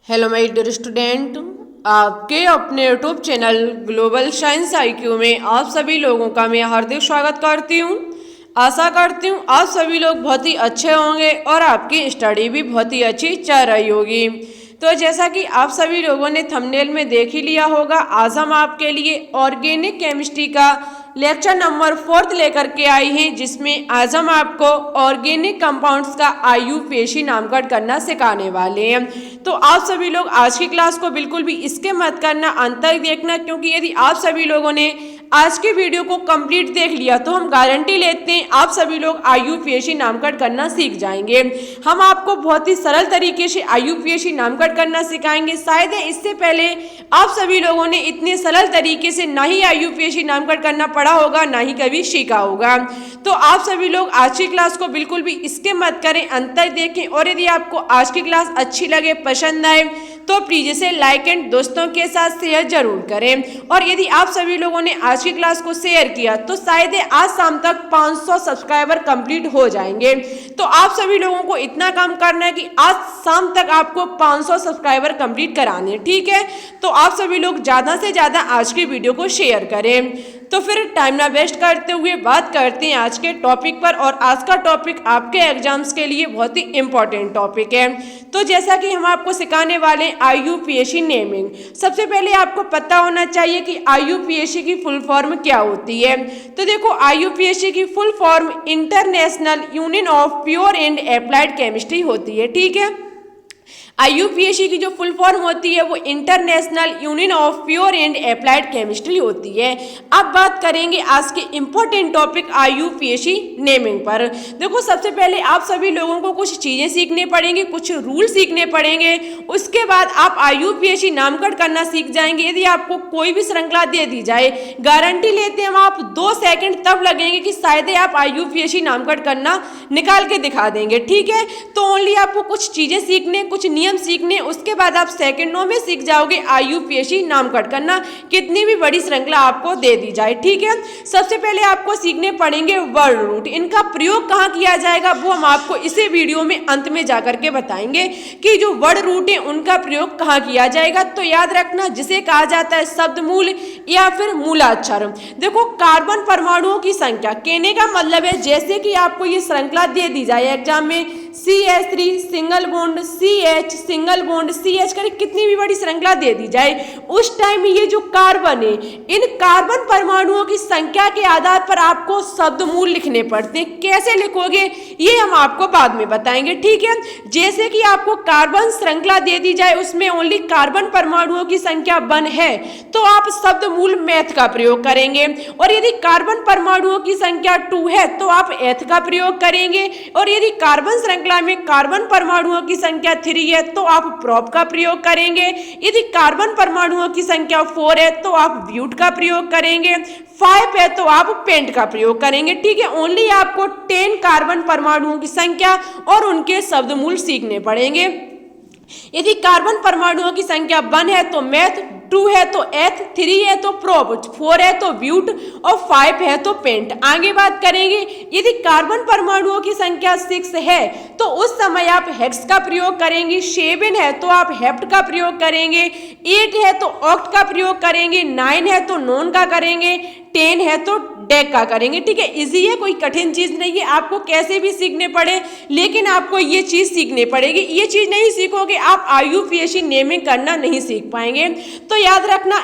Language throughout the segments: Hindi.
हेलो माय डियर स्टूडेंट, आपके अपने YouTube channel global science IQ में आप सभी लोगों का मैं हार्दिक स्वागत करती हूँ। आशा करती हूँ आप सभी लोग बहुत ही अच्छे होंगे और आपकी स्टडी भी बहुत ही अच्छी चल रही होगी। तो जैसा कि आप सभी लोगों ने थंबनेल में देख ही लिया होगा, आज हम आपके लिए ऑर्गेनिक केमिस्ट्री का लेक्चर नंबर 4 लेकर के आई हैं, जिसमें आज हम आपको ऑर्गेनिक कंपाउंड्स का IUPAC नामकरण करना सिखाने वाले हैं। तो आप सभी लोग आज की क्लास को बिल्कुल भी स्किप मत करना, अंत तक देखना, क्योंकि यदि आप सभी लोगों ने आज के वीडियो को कंप्लीट देख लिया तो हम गारंटी लेते हैं आप सभी लोग IUPAC नामकरण करना सीख जाएंगे। हम आपको बहुत ही सरल तरीके से IUPAC नामकरण करना सिखाएंगे। शायद इससे पहले आप सभी लोगों ने इतने सरल तरीके से ना ही IUPAC नामकरण करना पढ़ा होगा, ना ही कभी सीखा होगा। तो आप सभी लोग आज की क्लास को बिल्कुल भी स्किप मत करें, अंत तक देखें, और यदि आपको आज की क्लास अच्छी लगे, पसंद आए, तो प्लीज इसे लाइक एंड दोस्तों के साथ शेयर जरूर करें। और यदि आप सभी लोगों ने आज की क्लास को शेयर किया तो शायद आज शाम तक 500 सब्सक्राइबर कंप्लीट हो जाएंगे। तो आप सभी लोगों को इतना काम करना है कि आज शाम तक आपको 500 सब्सक्राइबर कंप्लीट कराने हैं, ठीक है। तो आप सभी लोग ज्यादा से ज्यादा आज की वीडियो को शेयर करें। तो फिर टाइम ना वेस्ट करते हुए बात करते हैं आज के टॉपिक पर, और आज का टॉपिक आपके एग्जाम्स के लिए बहुत ही इंपॉर्टेंट टॉपिक है। तो जैसा कि हम आपको सिखाने वाले IUPAC नेमिंग, सबसे पहले आपको पता होना चाहिए कि IUPAC की फुल फॉर्म क्या होती है। तो देखो, IUPAC की full form international union of pure and applied chemistry होती है, ठीक है। IUPAC की जो फुल फॉर्म होती है वो international union of pure and applied chemistry होती है। अब बात करेंगे आज के इंपॉर्टेंट टॉपिक IUPAC नेमिंग पर। देखो, सबसे पहले आप सभी लोगों को कुछ चीजें सीखने पड़ेंगी, कुछ रूल सीखने पड़ेंगे, उसके बाद आप IUPAC नामकरण करना सीख जाएंगे। यदि आपको कोई भी श्रृंखला दे दी जाए, गारंटी लेते हैं आप 2 सेकंड तब लगेंगे कि शायद आप IUPAC नामकरण करना निकाल के दिखा देंगे, ठीक है। तो ओनली आपको कुछ चीजें सीखने, कुछ नियम सीखने, उसके बाद आप सेकंडों में सीख जाओगे IUPAC नामकरण करना, कितनी भी बड़ी श्रृंखला आपको दे दी जाए, ठीक है। सबसे पहले आपको सीखने पड़ेंगे वर्ड रूट। इनका प्रयोग कहाँ किया जाएगा वो हम आपको इसी वीडियो में अंत में जाकर के बताएंगे कि जो वर्ड रूट है उनका प्रयोग कहाँ किया जाएगा। तो याद रखना, जिसे कहा जाता है शब्द मूल या फिर मूलाक्षर। देखो, कार्बन परमाणुओं की संख्या, कहने का मतलब है जैसे कि आपको ये श्रृंखला दे दी जाए एग्जाम में, CH3 single bond CH single bond CH कर कितनी भी बड़ी श्रृंखला दे दी जाए, उस टाइम ये जो कार्बन है, इन कार्बन परमाणुओं की संख्या के आधार पर आपको शब्द मूल लिखने पड़ते हैं। कैसे लिखोगे ये हम आपको बाद में बताएंगे, ठीक है। जैसे कि आपको कार्बन श्रृंखला दे दी जाए, उसमें ओनली कार्बन परमाणुओं की संख्या 1 है, तो आप शब्द मूल मैथ का प्रयोग करेंगे। और यदि कार्बन परमाणुओं की संख्या 2 है तो आप एथ का प्रयोग करेंगे। और यदि कार्बन श्रृंखला में कार्बन परमाणुओं की संख्या 3 है तो आप प्रोप का प्रयोग करेंगे। यदि कार्बन परमाणुओं की संख्या 4 है तो आप ब्यूट का प्रयोग करेंगे। 5 है तो आप पेंट का प्रयोग करेंगे, ठीक है। ओनली आपको 10 कार्बन परमाणुओं की संख्या और उनके शब्द मूल सीखने पड़ेंगे। यदि कार्बन परमाणुओं की संख्या 1 है तो मैथ, 2 है तो एथ, 3 है तो प्रोप, 4 है तो ब्यूट और 5 है तो पेंट। आगे बात करेंगे, यदि कार्बन परमाणुओं की संख्या 6 है तो उस समय आप हेक्स का प्रयोग करेंगे। 7 है तो आप हेप्ट का प्रयोग करेंगे। 8 है तो ऑक्ट का प्रयोग करेंगे। 9 है तो नॉन का करेंगे। 10 है तो डेक का करेंगे, ठीक है। इजी है, कोई कठिन चीज नहीं है, आपको कैसे भी सीखने पड़े, लेकिन आपको ये चीज सीखनी पड़ेगी। ये चीज नहीं सीखोगे आप IUPAC नेमिंग करना नहीं सीख पाएंगे। तो याद रखना,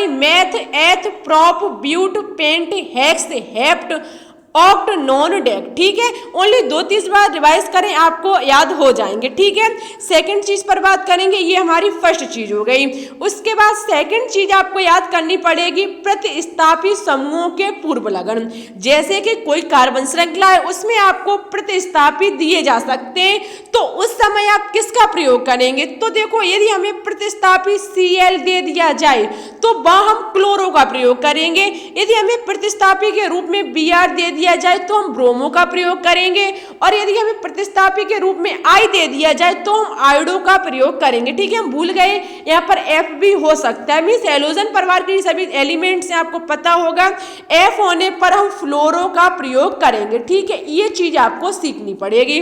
meth, eth, prop, but, pent, hex, hept, oct, non, dec, ठीक है। ओनली 2-3 बार रिवाइज करें, आपको याद हो जाएंगे, ठीक है। सेकंड चीज पर बात करेंगे, ये हमारी फर्स्ट चीज हो गई। उसके बाद सेकंड चीज आपको याद करनी पड़ेगी प्रतिस्थापी समूहों के पूर्व लगन। जैसे कि कोई कार्बन श्रृंखला है, उसमें आपको प्रतिस्थापी दिए जा सकते हैं, तो उस समय आप किसका प्रयोग करेंगे। तो देखो, यदि हमें प्रतिस्थापी Cl दे दिया जाए तो वह हम क्लोरो का प्रयोग करेंगे। यदि हमें प्रतिस्थापी के रूप में Br दे दिया जाए तो हम ब्रोमो का प्रयोग करेंगे। और यदि हमें प्रतिस्थापी के रूप में I दे दिया जाए तो हम आयोडो का प्रयोग करेंगे, ठीक है। हम भूल गए, यहाँ पर F भी हो सकता है, मीन्स हैलोजन परिवार के सभी एलिमेंट्स आपको पता होगा। F होने पर हम फ्लोरो का प्रयोग करेंगे, ठीक है। ये चीज आपको सीखनी पड़ेगी।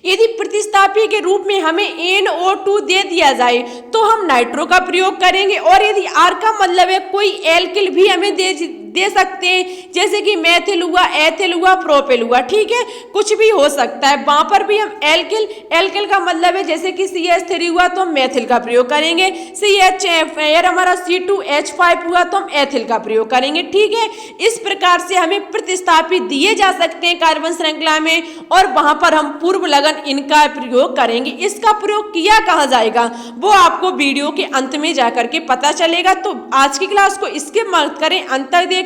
यदि प्रतिस्थापी के रूप में हमें NO2 दे दिया जाए तो हम नाइट्रो का प्रयोग करेंगे, और यदि R का मतलब है कोई एल्किल भी हमें दे सकते हैं, जैसे कि मैथिल हुआ, एथिल हुआ, प्रोपिल हुआ, ठीक है, कुछ भी हो सकता है, वहां पर भी हम एल्किल का मतलब है जैसे कि CH3 हुआ तो हम मैथिल का प्रयोग करेंगे, हमारा C2H5 हुआ तो हम एथिल का प्रयोग करेंगे, ठीक है। इस प्रकार से हमें प्रतिस्थापी दिए जा सकते हैं कार्बन श्रृंखला में, और वहां पर हम पूर्व लगन इनका प्रयोग करेंगे। इसका प्रयोग किया कहां जाएगा वो आपको वीडियो के अंत में जाकर के पता चलेगा। तो आज की क्लास को स्किप मत करें, अंत तक देखें।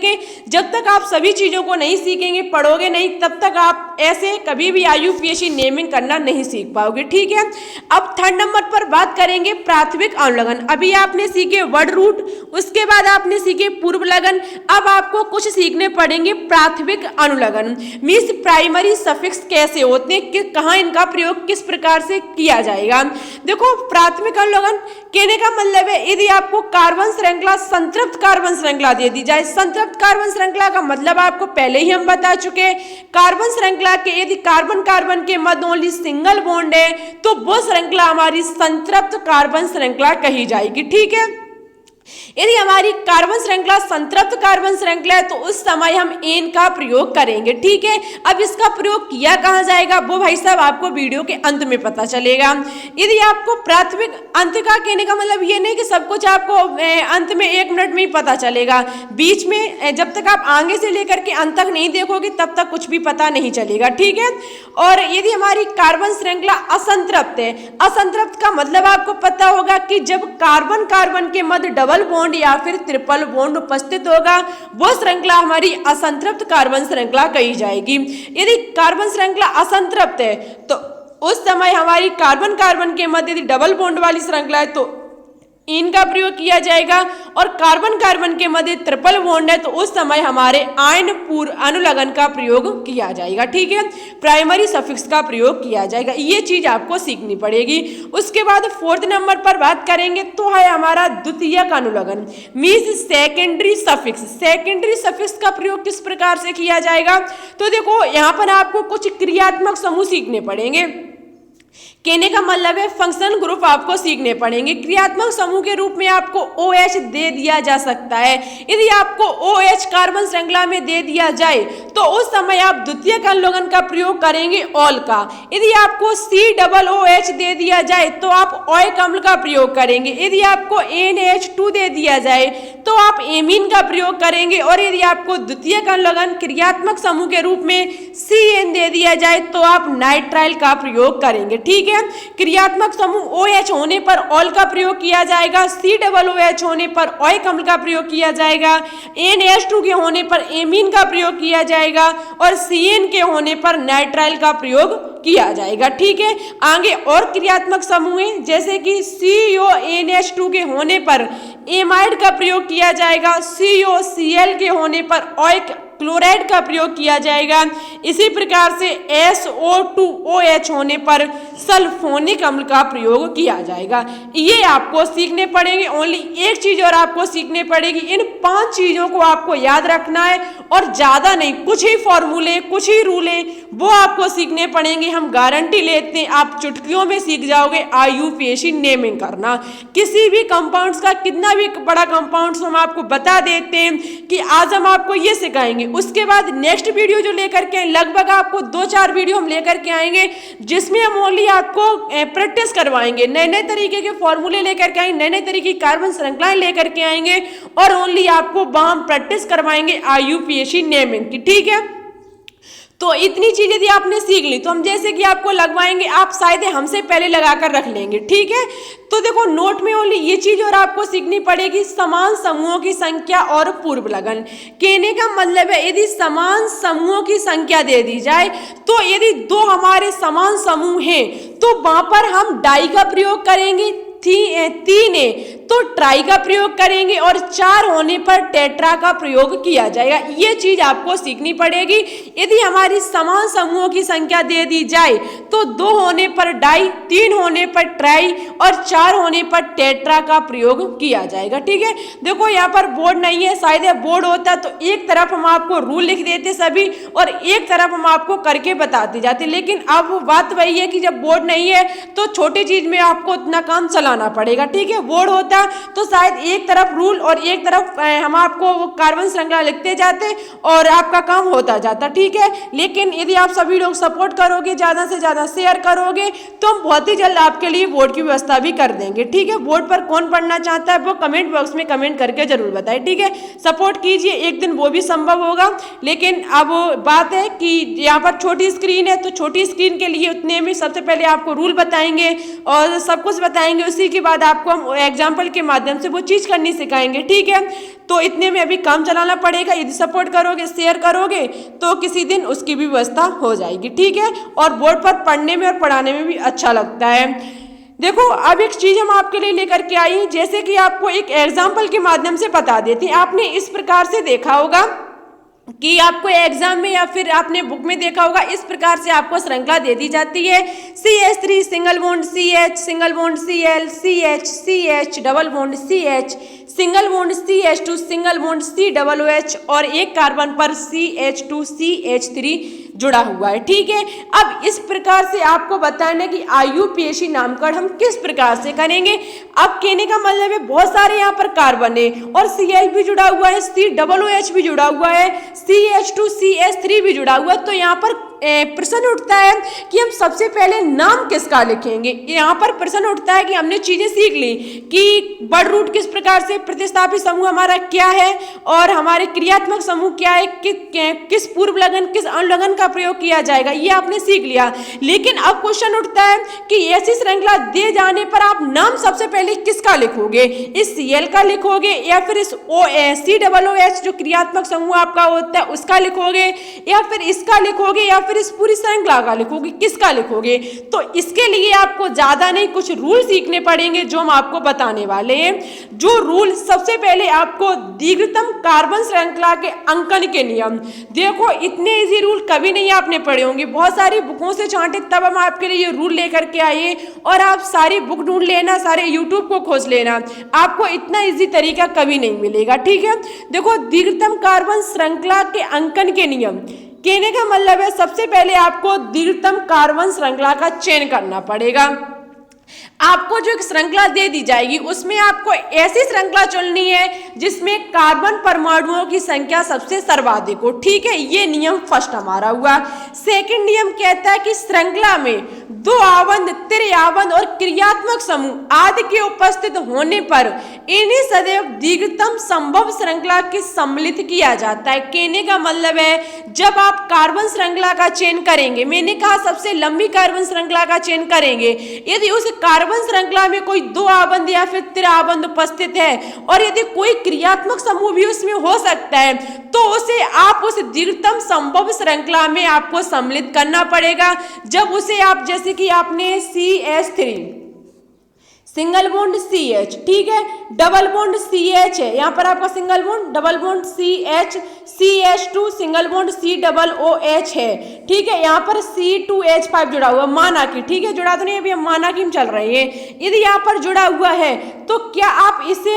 जब तक आप सभी चीजों को नहीं सीखेंगे, पढ़ोगे नहीं, तब तक आप ऐसे कभी भी IUPAC नेमिंग करना नहीं सीख पाओगे, ठीक है। अब थर्ड नंबर पर बात करेंगे प्राथमिक अनुलग्न। अभी आपने सीखे वर्ड रूट, उसके बाद आपने सीखे पूर्व लगन, अब आपको कुछ सीखने पड़ेंगे प्राथमिक अनुलग्न। मीन्स प्राइमरी सफिक्स कैसे होते हैं, कि कहाँ इनका प्रयोग किस प्रकार से किया जाएगा। देखो, प्राथमिक अनुलग्न कहने का मतलब है यदि आपको कार्बन श्रृंखला संतृप्त कार्बन श्रृंखला दे दी जाए। संतृप्त कार्बन श्रृंखला का मतलब आपको पहले ही हम बता चुके, कार्बन श्रृंखला के यदि कार्बन कार्बन के मध्य ओनली सिंगल बॉन्ड है तो वो श्रृंखला हमारी संतृप्त कार्बन श्रृंखला कही जाएगी, ठीक है। यदि हमारी कार्बन श्रृंखला संतृप्त कार्बन श्रृंखला है तो उस समय हम एन का प्रयोग करेंगे, ठीक है। अब इसका प्रयोग किया कहां जाएगा वो भाई साहब आपको वीडियो के अंत में पता चलेगा। यदि आपको प्राथमिक अंत का कहने का मतलब ये नहीं कि सब कुछ आपको अंत में 1 मिनट में ही पता चलेगा, बीच में जब तक आप आगे से लेकर के अंत तक नहीं देखोगे तब तक कुछ भी पता नहीं चलेगा, ठीक है। और यदि हमारी कार्बन श्रृंखला असंतृप्त है, असंतृप्त का मतलब आपको पता होगा कि जब कार्बन कार्बन के मध्य डबल बॉन्ड या फिर ट्रिपल बॉन्ड उपस्थित होगा वो श्रृंखला हमारी असंतृप्त कार्बन श्रृंखला कही जाएगी। यदि कार्बन श्रृंखला असंतृप्त है तो उस समय हमारी कार्बन कार्बन के मध्य यदि डबल बॉन्ड वाली श्रृंखला है तो इनका प्रयोग किया जाएगा, और कार्बन कार्बन के मध्य ट्रिपल बॉन्ड है तो उस समय हमारे आयन पूर्व अनुलग्न का प्रयोग किया जाएगा, ठीक है। प्राइमरी सफिक्स का प्रयोग किया जाएगा, ये चीज आपको सीखनी पड़ेगी। उसके बाद फोर्थ नंबर पर बात करेंगे तो है हमारा द्वितीयक अनुलग्न, means secondary suffix. Secondary suffix का प्रयोग किस प्रकार से किया जाएगा तो देखो, यहाँ पर आपको कुछ क्रियात्मक समूह सीखने पड़ेंगे। कहने का मतलब है फंक्शन ग्रुप आपको सीखने पड़ेंगे। क्रियात्मक समूह के रूप में आपको OH दे दिया जा सकता है। यदि आपको OH कार्बन श्रृंखला में दे दिया जाए तो उस समय आप द्वितीयक अनुलग्न का प्रयोग करेंगे ऑल का। यदि आपको COOH दे दिया जाए तो आप ओइक अम्ल का प्रयोग करेंगे। यदि आपको NH2 दे दिया जाए तो आप एमीन का प्रयोग करेंगे, और यदि आपको द्वितीयक अनुलग्न क्रियात्मक समूह के रूप में CN दे दिया जाए तो आप नाइट्राइल का प्रयोग करेंगे, ठीक है। क्रियात्मक समूह OH होने पर ऑल का प्रयोग किया जाएगा, COOH होने पर ओइक अम्ल का प्रयोग किया जाएगा, NH2 के होने पर एमीन का प्रयोग किया जाएगा, और CN के होने पर नाइट्राइल का प्रयोग किया जाएगा, ठीक है। आगे और क्रियात्मक समूह है जैसे कि CONH2 के होने पर एमाइड का प्रयोग किया जाएगा, COCl के होने पर ओइक क्लोराइड का प्रयोग किया जाएगा। इसी प्रकार से SO2OH होने पर सल्फोनिक अम्ल का प्रयोग किया जाएगा। ये आपको सीखने पड़ेंगे। ओनली एक चीज और आपको सीखने पड़ेगी, इन 5 चीजों को आपको याद रखना है, और ज्यादा नहीं, कुछ ही फॉर्मूले, कुछ ही रूले वो आपको सीखने पड़ेंगे। हम गारंटी लेते हैं आप चुटकियों में सीख जाओगे IUPAC नेमिंग करना। किसी भी कंपाउंड्स का कितना भी बड़ा कंपाउंड्स हम आपको बता देते हैं कि आज हम आपको ये सिखाएंगे, उसके बाद नेक्स्ट वीडियो जो लेकर के लगभग आपको 2-4 वीडियो हम लेकर के आएंगे जिसमें हम ओनली आपको प्रैक्टिस करवाएंगे, नए नए तरीके के फॉर्मूले लेकर के आएंगे, नए नए तरीके की कार्बन श्रृंखलाएं लेकर के आएंगे, और ओनली आपको वहां प्रैक्टिस करवाएंगे IUPAC नेमिंग की, ठीक है। तो इतनी चीजें यदि आपने सीख ली तो हम जैसे कि आपको लगवाएंगे, आप शायद हमसे पहले लगाकर रख लेंगे, ठीक है। तो देखो, नोट में ओनली ये चीज और आपको सीखनी पड़ेगी, समान समूहों की संख्या और पूर्व लगन। कहने का मतलब है यदि समान समूहों की संख्या दे दी जाए तो यदि 2 हमारे समान समूह हैं तो वहां पर हम डाई का प्रयोग करेंगे, तीन है तो ट्राई का प्रयोग करेंगे और 4 होने पर टेट्रा का प्रयोग किया जाएगा। ये चीज आपको सीखनी पड़ेगी। यदि हमारी समान समूहों की संख्या दे दी जाए तो 2 होने पर डाई, 3 होने पर ट्राई और 4 होने पर टेट्रा का प्रयोग किया जाएगा। ठीक है, देखो यहाँ पर बोर्ड नहीं है, शायद बोर्ड होता तो एक तरफ हम आपको रूल लिख देते सभी और एक तरफ हम आपको करके बताते जाते, लेकिन अब बात वही है कि जब बोर्ड नहीं है तो छोटी चीज में आपको उतना काम चलाना पड़ेगा। ठीक है, बोर्ड होता तो शायद एक तरफ रूल और एक तरफ हम आपको कार्बन श्रृंखला लिखते जाते और आपका काम होता जाता। ठीक है, लेकिन यदि आप सभी लोग सपोर्ट करोगे, ज्यादा से ज्यादा शेयर करोगे तो हम बहुत ही जल्द आपके लिए बोर्ड की व्यवस्था भी कर देंगे। ठीक है, बोर्ड पर कौन पढ़ना चाहता है वो कमेंट बॉक्स में कमेंट करके जरूर बताएं। ठीक है, सपोर्ट कीजिए, एक दिन वो भी संभव होगा। लेकिन अब बात है कि यहाँ पर छोटी स्क्रीन है तो छोटी स्क्रीन के लिए उतने में सबसे पहले आपको रूल बताएंगे और सब कुछ बताएंगे, उसी के बाद आपको हम एग्जाम्पल के माध्यम से वो चीज करनी सिखाएंगे। ठीक है, तो इतने में अभी काम चलाना पड़ेगा। यदि सपोर्ट करोगे, शेयर करोगे तो किसी दिन उसकी भी व्यवस्था हो जाएगी। ठीक है, और बोर्ड पर पढ़ने में और पढ़ाने में भी अच्छा लगता है। देखो, अब एक चीज हम आपके लिए लेकर के आई, जैसे कि आपको एक एग्जाम्पल के माध्यम से बता देते हैं। आपने इस प्रकार से देखा होगा कि आपको एग्जाम में या फिर आपने बुक में देखा होगा, इस प्रकार से आपको श्रृंखला दे दी जाती है। CH3 single bond CH, single bond Cl, CH, CH, double bond CH, single bond CH2, single bond COOH और एक कार्बन पर CH2CH3 जुड़ा हुआ है। ठीक है, अब इस प्रकार से आपको बताना कि IUPAC नामकरण हम किस प्रकार से करेंगे। अब कहने का मतलब है बहुत सारे यहाँ पर कार्बन है और Cl भी जुड़ा हुआ है, COOH भी जुड़ा हुआ है, CH2CH3 भी जुड़ा हुआ है। तो यहाँ पर प्रश्न उठता है कि हम सबसे पहले नाम किसका लिखेंगे। यहाँ पर प्रश्न उठता है कि हमने चीजें सीख ली कि बड़ रूट किस प्रकार से, प्रतिस्थापित समूह हमारा क्या है और हमारे क्रियात्मक समूह क्या है, किस पूर्व लगन किस अनुलग्न का प्रयोग किया जाएगा, ये आपने सीख लिया। लेकिन अब क्वेश्चन उठता है कि ऐसी श्रृंखला दे जाने पर आप नाम सबसे पहले किसका लिखोगे, इस Cl का लिखोगे या फिर इस COOH जो क्रियात्मक समूह आपका होता है उसका लिखोगे या फिर इसका लिखोगे या फिर इस पूरी श्रृंखला का लिखोगे, किसका लिखोगे। तो इसके लिए आपको ज्यादा नहीं कुछ रूल सीखने पड़ेंगे जो हम आपको बताने वाले हैं। जो रूल, सबसे पहले आपको दीर्घतम कार्बन श्रृंखला के अंकन के नियम। देखो, इतने इजी रूल कभी नहीं आपने पढ़े होंगे, बहुत सारी बुकों से छांटे तब हम आपके लिए ये रूल लेकर के आए और आप सारी बुक ढूंढ लेना, सारे यूट्यूब को खोज लेना, आपको इतना इजी तरीका कभी नहीं मिलेगा। ठीक है, देखो, दीर्घतम कार्बन श्रृंखला के अंकन के नियम कहने का मतलब है सबसे पहले आपको दीर्घतम कार्बन श्रृंखला का चयन करना पड़ेगा। आपको जो एक श्रृंखला दे दी जाएगी उसमें आपको ऐसी श्रृंखला चुननी है जिसमें कार्बन परमाणुओं की संख्या सबसे सर्वाधिक हो। ठीक है, ये नियम फर्स्ट हमारा हुआ। सेकंड नियम कहता है कि श्रृंखला में 2 आवंध, त्रिआवंध और क्रियात्मक समूह आदि के उपस्थित होने पर इन्हें सदैव दीर्घतम संभव श्रृंखला के सम्मिलित किया जाता है। कहने का मतलब है जब आप कार्बन श्रृंखला का चयन करेंगे, मैंने कहा सबसे लंबी कार्बन श्रृंखला का चयन करेंगे, यदि उस कार्बन श्रृंखला में कोई 2 आवंध या फिर त्रिआवंध उपस्थित है और यदि कोई क्रियात्मक समूह भी उसमें हो सकता है तो उसे आप उस दीर्घतम संभव श्रृंखला में आपको सम्मिलित करना पड़ेगा। जब उसे आप, जैसे कि आपने CH3 सिंगल बॉन्ड CH, ठीक है, डबल बॉन्ड CH है, यहाँ पर आपका single bond, double bond CH, CH2 single bond COOH है, ठीक है, यहाँ पर C2H5 जुड़ा हुआ माना कि, ठीक है, जुड़ा तो नहीं, अभी हम माना कि हम चल रहे हैं। यदि यहाँ पर जुड़ा हुआ है तो क्या आप इसे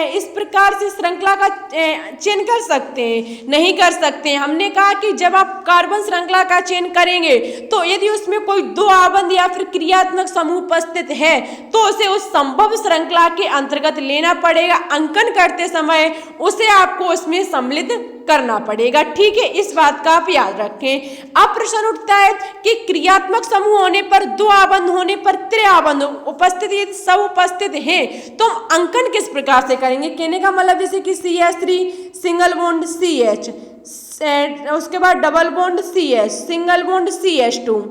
इस प्रकार से श्रृंखला का चयन कर सकते हैं? नहीं कर सकते हैं। हमने कहा कि जब आप कार्बन श्रृंखला का चयन करेंगे तो यदि उसमें कोई 2 आवंध या फिर क्रियात्मक समूह उपस्थित है तो उसे उस संभव श्रृंखला के अंतर्गत लेना पड़ेगा। अंकन करते समय उसे आपको उसमें सम्मिलित करना पड़ेगा। ठीक है, इस बात का आप याद रखें। अब प्रश्न उठता है कि क्रियात्मक समूह होने पर 2 आवंध होने पर त्रिआवंध उपस्थित, यदि सब उपस्थित हैं तो हम अंकन किस प्रकार से करेंगे। कहने का मतलब जैसे कि CH3 सिंगल बॉन्ड CH, उसके बाद double bond CH, single bond CH2,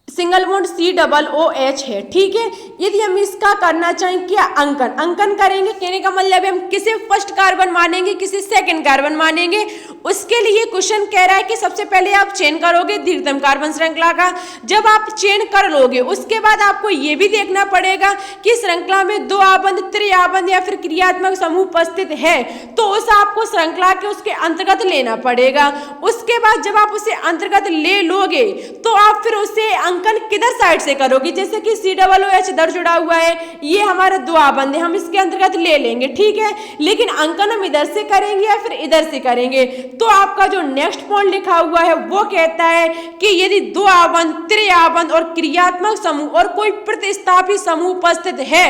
single bond COOH है, ठीक है। यदि हम इसका करना चाहें क्या, अंकन करेंगे, कहने का मतलब है हम किसे फर्स्ट कार्बन मानेंगे, किसे सेकंड कार्बन मानेंगे, उसके लिए क्वेश्चन कह रहा है कि सबसे पहले आप चयन करोगे दीर्घतम कार्बन श्रृंखला का। जब आप चयन कर लोगे उसके बाद आपको यह भी देखना पड़ेगा कि श्रृंखला में दो आबंध, त्रिआबंध या फिर क्रियात्मक समूह उपस्थित है, तो उस आपको श्रृंखला के उसके अंतर्गत लेना पड़ेगा। उसके बाद जब आप उसे अंतर्गत ले लोगे तो आप फिर उसे अंकन किधर साइड से करोगे, जैसे कि COOH इधर जुड़ा हुआ है, ये हमारे दो आबंध है, हम इसके अंतर्गत ले लेंगे, ठीक है। लेकिन अंकन हम इधर से करेंगे या फिर इधर से करेंगे, तो आपका जो नेक्स्ट पॉइंट लिखा हुआ है वो कहता है कि यदि दो आबंध, त्रिआबंध और क्रियात्मक समूह और कोई प्रतिस्थापी समूह उपस्थित है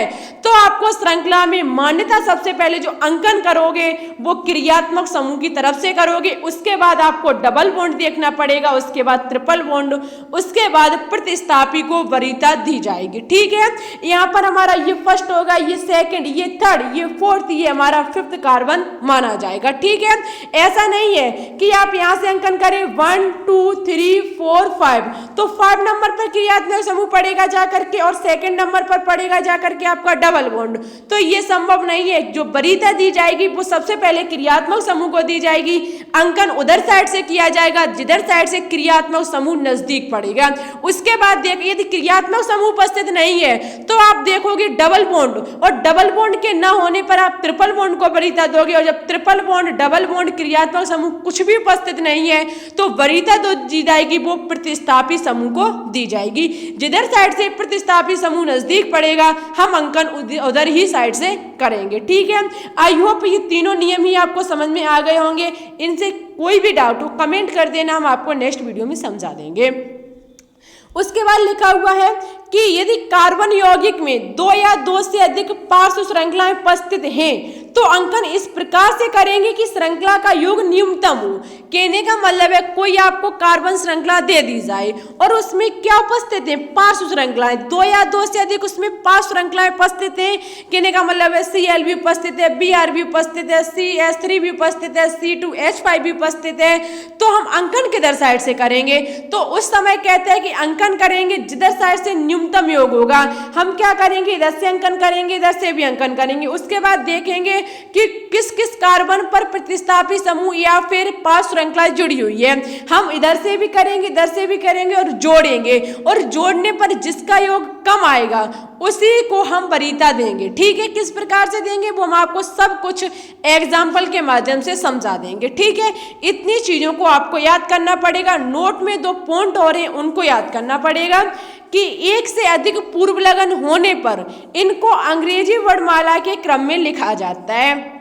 तो आपको श्रृंखला में मान्यता सबसे पहले जो अंकन करोगे वो क्रियात्मक समूह की तरफ से करोगे। उसके बाद आपको डबल बॉन्ड देखना पड़ेगा, उसके बाद ट्रिपल बॉन्ड, उसके बाद प्रतिस्थापी को वरीयता दी जाएगी, ठीक है। यहाँ पर हमारा ये फर्स्ट होगा, ये सेकंड, ये थर्ड, ये फोर्थ, ये हमारा फिफ्थ कार्बन माना जाएगा, ठीक है। ऐसा नहीं है कि आप यहाँ से अंकन करें 1 2 3 4 5, तो 5 नंबर पर क्रियात्मक समूह पड़ेगा जाकर के और सेकंड नंबर पर पड़ेगा जाकर के आपका डबल बॉन्ड, तो ये संभव नहीं है। जो वरीयता दी जाएगी वो सबसे पहले क्रियात्मक समूह को दी जाएगी, अंकन उधर साइड से किया जाएगा जिधर साइड से क्रियात्मक समूह नजदीक पड़ेगा। उसके बाद देखिए यदि क्रियात्मक समूह उपस्थित नहीं है तो आप देखोगे डबल बॉन्ड, और डबल बॉन्ड के ना होने पर आप ट्रिपल बॉन्ड को वरीयता दोगे, और जब ट्रिपल बॉन्ड, डबल बॉन्ड, क्रियात्मक समूह कुछ भी उपस्थित नहीं है तो वरीयता दी जाएगी वो प्रतिस्थापी समूह को दी जाएगी। जिधर साइड से प्रतिस्थापी समूह नजदीक पड़ेगा हम अंकन उधर ही साइड से करेंगे, ठीक है। आई होप ये तीनों नियम ही आपको समझ में आ गए होंगे। इनसे कोई भी डाउट हो कमेंट कर देना, हम आपको नेक्स्ट वीडियो में समझा देंगे। उसके बाद लिखा हुआ है कि यदि कार्बन यौगिक में दो या दो से अधिक पार्श्व श्रृंखलाएं उपस्थित हैं तो अंकन इस प्रकार से करेंगे कि श्रृंखला का योग न्यूनतम हो। कहने का मतलब है कोई आपको कार्बन श्रृंखला दे दी जाए और उसमें क्या उपस्थित है, पार्श्व श्रृंखलाएं, दो या दो से अधिक उसमें पार्श्व श्रृंखलाएं उपस्थित हैं। कहने का मतलब है Cl भी उपस्थित है, Br भी उपस्थित है, CH3 भी उपस्थित है, C2H5 भी उपस्थित है, तो हम अंकन किधर साइड से करेंगे, तो उस समय कहते हैं कि अंकन करेंगे जिधर साइड से न्यूनतम योग होगा। हम क्या करेंगे, इधर से अंकन करेंगे, इधर से भी अंकन करेंगे। उसके बाद देखेंगे कि किस किस कार्बन पर प्रतिस्थापी समूह या फिर पार्श्व श्रृंखला जुड़ी हुई है। हम इधर से भी करेंगे, इधर से भी करेंगे और जोड़ेंगे, और जोड़ने पर जिसका योग कम आएगा उसी को हम वरीयता देंगे, ठीक है। किस प्रकार से देंगे वो हम आपको सब कुछ एग्जाम्पल के माध्यम से समझा देंगे, ठीक है। इतनी चीजों को आपको याद करना पड़ेगा। नोट में 2 पॉइंट और हैं उनको याद करना पड़ेगा कि एक से अधिक पूर्व लगन होने पर इनको अंग्रेजी वर्णमाला के क्रम में लिखा जाता है।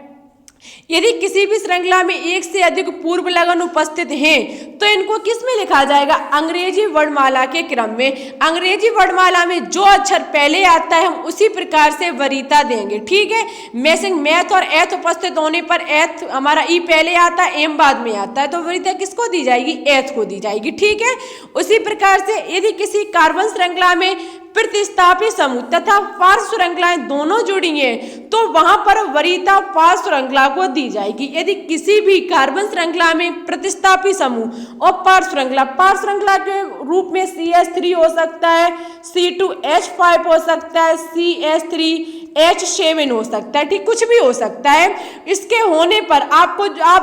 यदि किसी भी श्रृंखला में एक से अधिक पूर्व लगन उपस्थित हैं तो इनको किस में लिखा जाएगा, अंग्रेजी वर्णमाला के क्रम में। अंग्रेजी वर्णमाला में जो अक्षर पहले आता है हम उसी प्रकार से वरीयता देंगे, ठीक है। मैसिंग मैथ और एथ उपस्थित होने पर एथ हमारा ई पहले आता है, एम बाद में आता है, तो वरीयता किसको दी जाएगी, एथ को दी जाएगी, ठीक है। उसी प्रकार से यदि किसी कार्बन श्रृंखला में प्रतिस्थापी समूह तथा पार्श्व श्रृंखलाएं दोनों जुड़ी हैं तो वहां पर वरीयता पार्श्व श्रृंखला को दी जाएगी। यदि किसी भी कार्बन श्रृंखला में प्रतिस्थापी समूह और पार्श्व श्रृंखला के रूप में CH3 हो सकता है, C2H5 हो सकता है, CH3H7 हो सकता है, ठीक, कुछ भी हो सकता है। इसके होने पर आप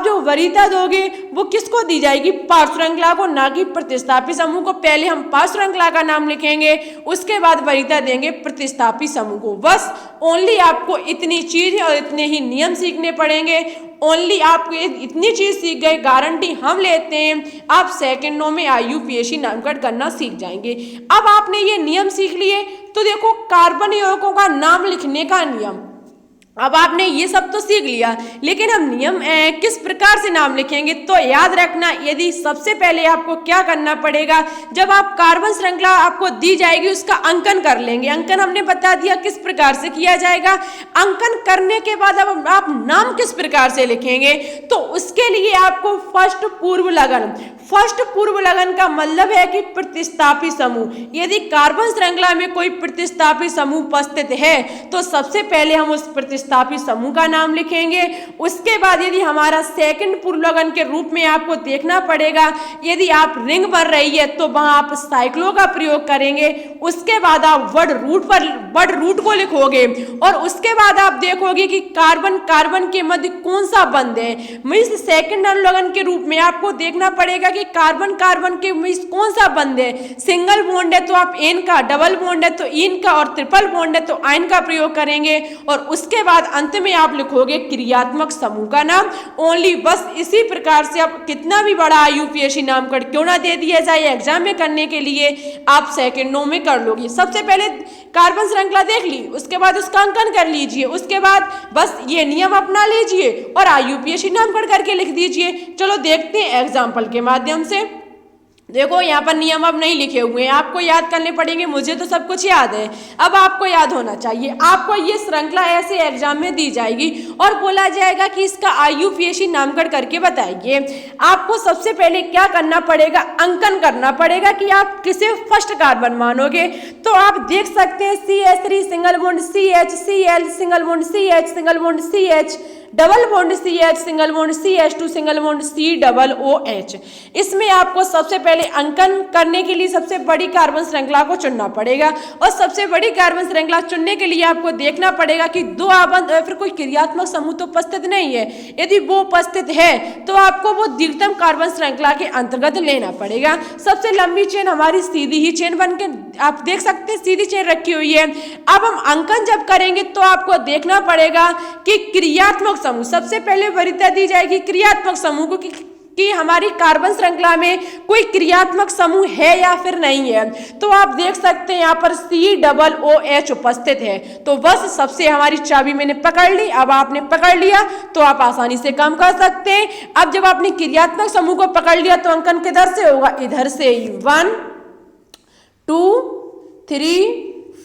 जो वरीयता दोगे वो किसको दी जाएगी, पार्श्व श्रृंखला को, ना कि प्रतिस्थापी समूह को। पहले हम पार्श्व श्रृंखला का नाम लिखेंगे, उसके बाद वरीयता देंगे प्रतिस्थापी समूह को। बस ओनली आपको इतनी चीज और इतने ही नियम सीखने पड़ेंगे। ओनली आप इतनी चीज सीख गए, गारंटी हम लेते हैं आप सेकंडों में IUPAC नामकरण करना सीख जाएंगे। अब आपने ये नियम सीख लिए तो देखो कार्बन यौगिकों का नाम लिखने का नियम, अब आपने ये सब तो सीख लिया, लेकिन हम नियम किस प्रकार से नाम लिखेंगे, तो याद रखना यदि सबसे पहले आपको क्या करना पड़ेगा, जब आप कार्बन श्रृंखला आपको दी जाएगी उसका अंकन कर लेंगे। अंकन हमने बता दिया किस प्रकार से किया जाएगा। अंकन करने के बाद अब आप नाम किस प्रकार से लिखेंगे, तो उसके लिए आपको फर्स्ट पूर्व लगन का मतलब है कि प्रतिस्थापी समूह। यदि कार्बन श्रृंखला में कोई प्रतिस्थापी समूह उपस्थित है तो सबसे पहले हम उस प्रतिस्थापी समूह का नाम लिखेंगे। उसके बाद यदि हमारा सेकंड पूर्वलग्न के रूप में आपको देखना पड़ेगा, यदि आप रिंग बन रही है तो वहां आप साइक्लो का प्रयोग करेंगे। उसके बाद आप वर्ड रूट को लिखोगे और उसके बाद आप देखोगे कि कार्बन कार्बन के मध्य कौन सा बंध है। मीन्स सेकंड अनुलग्न के रूप में आपको देखना पड़ेगा कि कार्बन कार्बन के मीन्स कौन सा बंध है। सिंगल बॉन्ड है तो आप एन का, डबल बॉन्ड है तो इन का और ट्रिपल बॉन्ड है तो आयन का प्रयोग करेंगे। और उसके बाद अंत में आप लिखोगे क्रियात्मक समूह का नाम। ओनली बस इसी प्रकार से आप कितना भी बड़ा यूपीएससी नामकरण क्यों ना दे दिया जाए एग्जाम में करने के लिए आप सेकंडों में कर लोगी। सबसे पहले कार्बन श्रृंखला देख ली, उसके बाद उसका अंकन कर लीजिए, उसके बाद बस ये नियम अपना लीजिए और आईयूपीएससी नामकरण करके लिख दीजिए। चलो देखते हैं एग्जाम्पल के माध्यम से। देखो यहाँ पर नियम अब नहीं लिखे हुए हैं, आपको याद करने पड़ेंगे। मुझे तो सब कुछ याद है, अब आपको याद होना चाहिए। आपको ये श्रृंखला ऐसे एग्जाम में दी जाएगी और बोला जाएगा कि इसका आईयूपीएससी नामकरण करके बताइए। आपको सबसे पहले क्या करना पड़ेगा, अंकन करना पड़ेगा कि आप किसे फर्स्ट कार्बन मानोगे। तो आप देख सकते हैं CH3 single bond CH, Cl single bond CH, single bond CH, double bond CH, single bond CH2, single bond COOH। इसमें आपको सबसे पहले अंकन करने के लिए सबसे बड़ी कार्बन श्रृंखला को चुनना पड़ेगा और सबसे बड़ी कार्बन श्रृंखला चुनने के लिए आपको देखना पड़ेगा कि दो आबंध या फिर कोई क्रियात्मक समूह तो उपस्थित नहीं है। यदि वो उपस्थित है तो आपको वो द्वितीयक कार्बन श्रृंखला के अंतर्गत लेना पड़ेगा। सबसे लंबी चेन हमारी सीधी ही चेन बन के आप देख सकते हैं, सीधी चेन रखी हुई है। अब हम अंकन जब करेंगे तो आपको देखना पड़ेगा कि क्रियात्मक समूह, सबसे पहले वरीयता दी जाएगी क्रियात्मक समूह को कि हमारी कार्बन श्रृंखला में कोई क्रियात्मक समूह है या फिर नहीं है। तो आप देख सकते हैं यहाँ पर COOH उपस्थित है। तो बस सबसे हमारी चाबी मैंने पकड़ ली। अब आपने पकड़ लिया तो आप आसानी से काम कर सकते हैं। अब जब आपने क्रियात्मक समूह को पकड़ लिया तो अंकन किधर से होगा, इधर से 1 2 3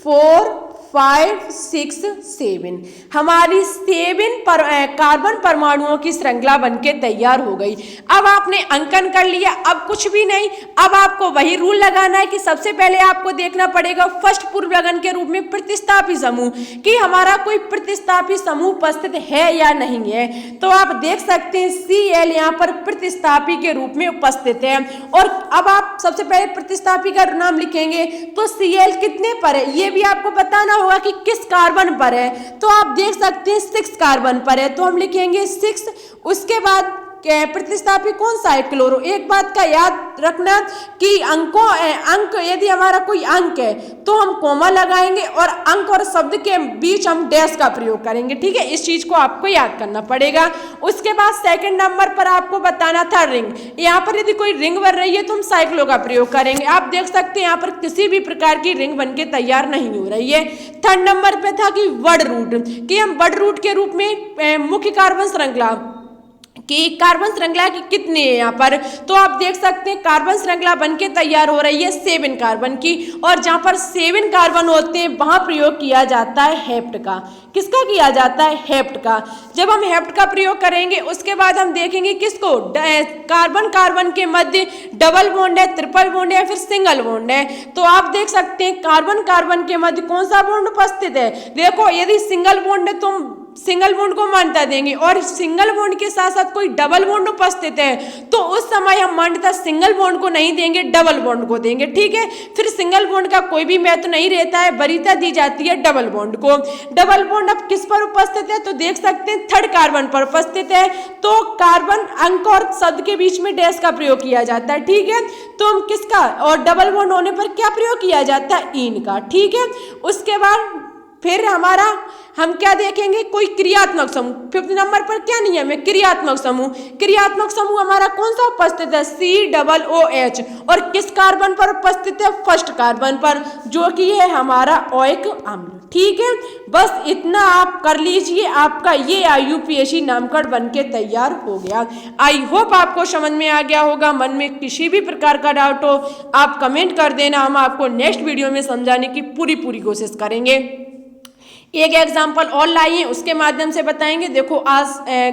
4 5 6 7 हमारी 7 कार्बन परमाणुओं की श्रृंखला बनके तैयार हो गई। अब आपने अंकन कर लिया, अब कुछ भी नहीं। अब आपको वही रूल लगाना है कि सबसे पहले आपको देखना पड़ेगा फर्स्ट पूर्वलग्न के रूप में प्रतिस्थापी समूह कि हमारा कोई प्रतिस्थापी समूह उपस्थित है या नहीं है। तो आप देख सकते हैं Cl यहाँ पर प्रतिस्थापी के रूप में उपस्थित है। और अब आप सबसे पहले प्रतिस्थापी का नाम लिखेंगे तो Cl कितने पर है ये भी आपको बताना होगा कि किस कार्बन पर है। तो आप देख सकते हैं 6 कार्बन पर है तो हम लिखेंगे 6। उसके बाद प्रतिस्थापी कौन सा है, क्लोरो। एक बात का याद रखना कि अंक यदि हमारा कोई अंक है तो हम कोमा लगाएंगे और अंक और शब्द के बीच हम डैश का प्रयोग करेंगे। ठीक है, इस चीज को आपको याद करना पड़ेगा। उसके बाद सेकंड नंबर पर आपको बताना था रिंग। यहाँ पर यदि कोई रिंग बन रही है तो हम साइक्लो का प्रयोग करेंगे। आप देख सकते हैं यहाँ पर किसी भी प्रकार की रिंग बनके तैयार नहीं हो रही है। थर्ड नंबर पे था कि वर्ड रूट, कि हम वर्ड रूट के रूप में मुख्य कार्बन श्रृंखला कि कार्बन श्रृंखला की कितनी है यहाँ पर। तो आप देख सकते हैं कार्बन श्रृंखला बनके तैयार हो रही है 7 कार्बन की। और जहाँ पर 7 कार्बन होते हैं वहां प्रयोग किया जाता है हेप्ट का। किसका किया जाता है, हेप्ट का। जब हम हेप्ट का प्रयोग करेंगे उसके बाद हम देखेंगे किसको, कार्बन कार्बन के मध्य डबल बॉन्ड है, ट्रिपल बॉन्ड है, फिर सिंगल बॉन्ड है। तो आप देख सकते हैं कार्बन कार्बन के मध्य कौन सा बॉन्ड उपस्थित है। देखो यदि सिंगल बॉन्ड है तो सिंगल बॉन्ड को मान्यता देंगे और सिंगल बॉन्ड के साथ साथ कोई डबल बॉन्ड उपस्थित है तो उस समय हम मान्यता सिंगल बॉन्ड को नहीं देंगे, डबल बॉन्ड को देंगे। ठीक है, फिर सिंगल बॉन्ड का कोई भी महत्व नहीं रहता है, वरीयता दी जाती है डबल बॉन्ड को। डबल बॉन्ड अब किस पर उपस्थित है तो देख सकते हैं 3rd कार्बन पर उपस्थित है। तो कार्बन अंक और शब्द के बीच में डैश का प्रयोग किया जाता है। ठीक है, तो हम किसका, और डबल बॉन्ड होने पर क्या प्रयोग किया जाता है, इन का। ठीक है, उसके बाद फिर हमारा हम क्या देखेंगे, कोई क्रियात्मक समूह। 5th नंबर पर क्या नियम है, क्रियात्मक समूह। क्रियात्मक समूह हमारा कौन सा उपस्थित है, COOH। और किस कार्बन पर उपस्थित है, फर्स्ट कार्बन पर, जो कि है हमारा ओइक अम्ल। ठीक है, बस इतना आप कर लीजिए, आपका ये आईयूपीएससी नामकरण बनके तैयार हो गया। आई होप आपको समझ में आ गया होगा। मन में किसी भी प्रकार का डाउट हो आप कमेंट कर देना, हम आपको नेक्स्ट वीडियो में समझाने की पूरी कोशिश करेंगे। एक एग्जाम्पल और लाइए, उसके माध्यम से बताएंगे। देखो आज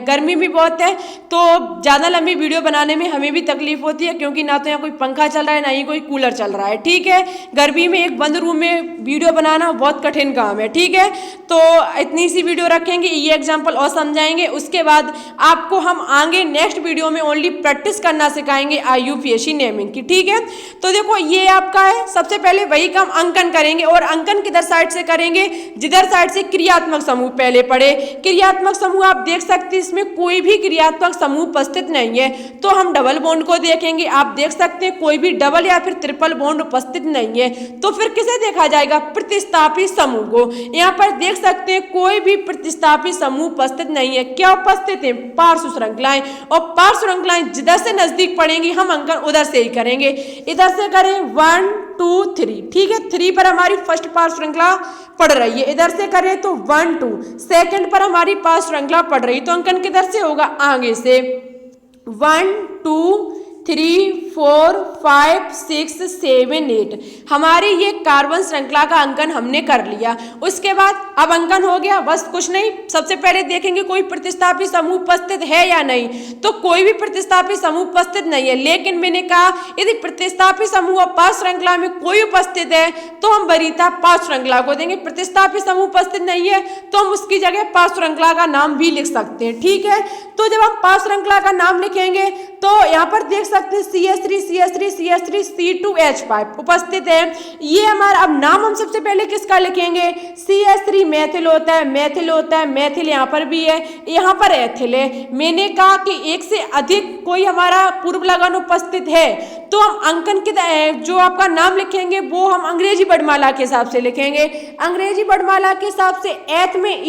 गर्मी भी बहुत है, तो ज़्यादा लंबी वीडियो बनाने में हमें भी तकलीफ होती है, क्योंकि ना तो यहाँ कोई पंखा चल रहा है ना ही कोई कूलर चल रहा है। ठीक है, गर्मी में एक बंद रूम में वीडियो बनाना बहुत कठिन काम है। ठीक है, तो इतनी सी वीडियो रखेंगे, ये एग्जाम्पल और समझाएंगे। उसके बाद आपको हम आगे नेक्स्ट वीडियो में ओनली प्रैक्टिस करना सिखाएंगे IUPAC नेमिंग की। ठीक है, तो देखो ये आपका है। सबसे पहले वही काम अंकन करेंगे, और अंकन किधर साइड से करेंगे, जिधर साइड से क्रियात्मक समूह पहले पढ़े। क्रियात्मक समूह आप देख सकते हैं, इसमें कोई भी क्रियात्मक समूह उपस्थित नहीं है, तो हम डबल बॉन्ड को देखेंगे। आप देख सकते हैं कोई भी डबल या फिर ट्रिपल बॉन्ड उपस्थित नहीं है, तो फिर किसे देखा जाएगा, प्रतिस्थापी समूह को। यहाँ पर देख सकते हैं कोई भी प्रतिस्थापी समूह उपस्थित नहीं है। क्या उपस्थित है, पार्श्व श्रृंखलाएं, और पार्श्व श्रृंखलाएं जिधर से नजदीक पड़ेंगी हम अंकन उधर से ही करेंगे। इधर से करें 1 2 3। ठीक है, 3 पर हमारी फर्स्ट पार्श्व श्रृंखला पढ़ रही है, इधर से करें तो 1 2। सेकंड पर हमारी पार्श्व श्रृंखला पढ़ रही, तो अंकन किधर से होगा, आगे से 1 2 3 4 5 6 7 8। हमारी ये कार्बन श्रृंखला का अंकन हमने कर लिया। उसके बाद अब अंकन हो गया, बस कुछ नहीं। सबसे पहले देखेंगे कोई प्रतिस्थापी समूह उपस्थित है या नहीं, तो कोई भी प्रतिस्थापी समूह उपस्थित नहीं है। लेकिन मैंने कहा यदि प्रतिस्थापी समूह पार्श्व श्रृंखला में कोई उपस्थित है तो हम वरीयता पार्श्व श्रृंखला को देंगे। प्रतिस्थापी समूह उपस्थित नहीं है तो हम उसकी जगह पार्श्व श्रृंखला का नाम भी लिख सकते हैं। ठीक है, तो जब हम पार्श्व श्रृंखला का नाम लिखेंगे तो यहाँ पर देख सकते हैं CH3 CH3 CH3 C2H5 उपस्थित है। ये हमारा अब नाम हम सबसे पहले किसका लिखेंगे, CH3 मेथिल होता है, मेथिल होता है, मेथिल यहाँ पर भी है, यहाँ पर एथिल है। मैंने कहा कि एक से अधिक कोई हमारा पूर्व लगन उपस्थित है तो हम अंकन के जो आपका नाम लिखेंगे वो हम अंग्रेजी वर्णमाला के हिसाब से लिखेंगे। अंग्रेजी वर्णमाला के हिसाब से एथ में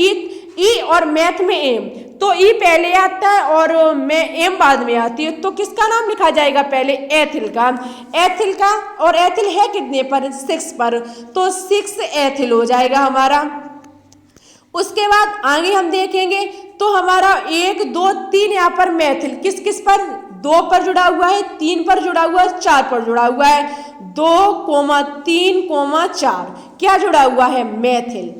ई और मैथ में एम, तो ई पहले आता है और एम बाद में आती है, तो किसका नाम लिखा जाएगा, पहले एथिल का। एथिल का, और एथिल है कितने पर, 6 पर, तो 6 एथिल हो जाएगा हमारा। उसके बाद आगे हम देखेंगे तो हमारा 1 2 3 यहाँ पर मैथिल किस किस पर, 2 पर जुड़ा हुआ है, 3 पर जुड़ा हुआ है, 4 पर जुड़ा हुआ है। 2 3 4 क्या जुड़ा हुआ है, मैथिल।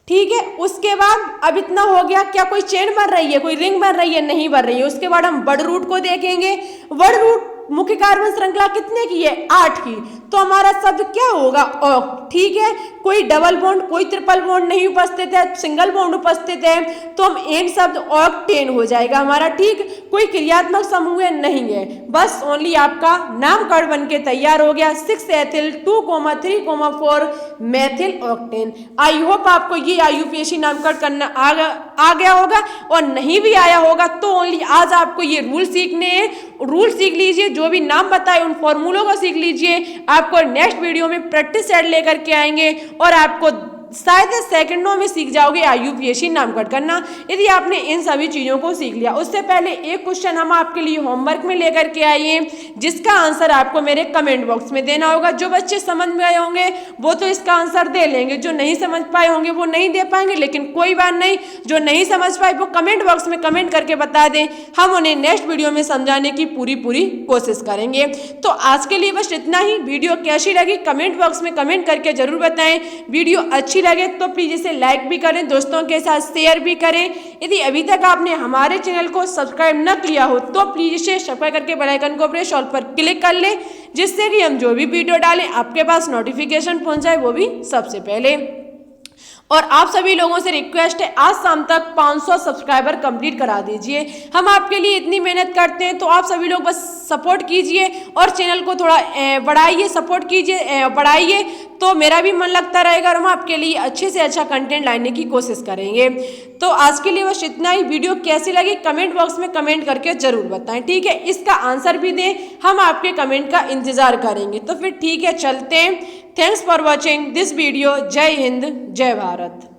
ठीक है, उसके बाद अब इतना हो गया, क्या कोई चेन बन रही है, कोई रिंग बन रही है, नहीं बन रही है। उसके बाद हम वर्ड रूट को देखेंगे। वर्ड रूट मुख्य कार्बन श्रृंखला कितने की है, 8 की, तो हमारा शब्द क्या होगा, ऑक्ट। ठीक है, कोई डबल बॉन्ड कोई ट्रिपल बॉन्ड नहीं उपस्थित है, सिंगल बॉन्ड उपस्थित है, तो हम एंड शब्द ऑक्टेन हो जाएगा हमारा। ठीक, कोई क्रियात्मक समूह नहीं है, बस ओनली आपका नाम कार्ड बन के तैयार हो गया, 6 ethyl 2 3 4 methyl octane. I hope आपको ये IUPAC नामकरण करना आ गया होगा, और नहीं भी आया होगा तो ओनली आज आपको ये रूल सीखने हैं। रूल सीख लीजिए, जो भी नाम बताए उन फॉर्मूलों को सीख लीजिए। आपको नेक्स्ट वीडियो में प्रैक्टिस सेट लेकर के आएंगे और आपको शायद सेकंडों में सीख जाओगे IUPAC नामकरण करना, यदि आपने इन सभी चीज़ों को सीख लिया। उससे पहले एक क्वेश्चन हम आपके लिए होमवर्क में लेकर के आए हैं, जिसका आंसर आपको मेरे कमेंट बॉक्स में देना होगा। जो बच्चे समझ में आए होंगे वो तो इसका आंसर दे लेंगे, जो नहीं समझ पाए होंगे वो नहीं दे पाएंगे, लेकिन कोई बात नहीं, जो नहीं समझ पाए वो कमेंट बॉक्स में कमेंट करके बता दें, हम उन्हें नेक्स्ट वीडियो में समझाने की पूरी कोशिश करेंगे। तो आज के लिए बस इतना ही। वीडियो कैसी लगी कमेंट बॉक्स में कमेंट करके जरूर बताएं। वीडियो अच्छी लगे तो प्लीज इसे लाइक भी करें, दोस्तों के साथ शेयर भी करें। यदि अभी तक आपने हमारे चैनल को सब्सक्राइब न किया हो तो प्लीज इसे सब्सक्राइब करके बेल आइकन को प्रेस ऑल पर क्लिक कर ले, जिससे कि हम जो भी वीडियो डालें आपके पास नोटिफिकेशन पहुंच जाए, वो भी सबसे पहले। और आप सभी लोगों से रिक्वेस्ट है, आज शाम तक 500 सब्सक्राइबर कंप्लीट करा दीजिए। हम आपके लिए इतनी मेहनत करते हैं, तो आप सभी लोग बस सपोर्ट कीजिए और चैनल को थोड़ा बढ़ाइए, सपोर्ट कीजिए, बढ़ाइए, तो मेरा भी मन लगता रहेगा और हम आपके लिए अच्छे से अच्छा कंटेंट लाने की कोशिश करेंगे। तो आज के लिए बस इतना ही। वीडियो कैसी लगी कमेंट बॉक्स में कमेंट करके जरूर बताएं, ठीक है। इसका आंसर भी दें, हम आपके कमेंट का इंतजार करेंगे। तो फिर ठीक है, चलते हैं। Thanks for watching this video. जय हिंद, जय भारत।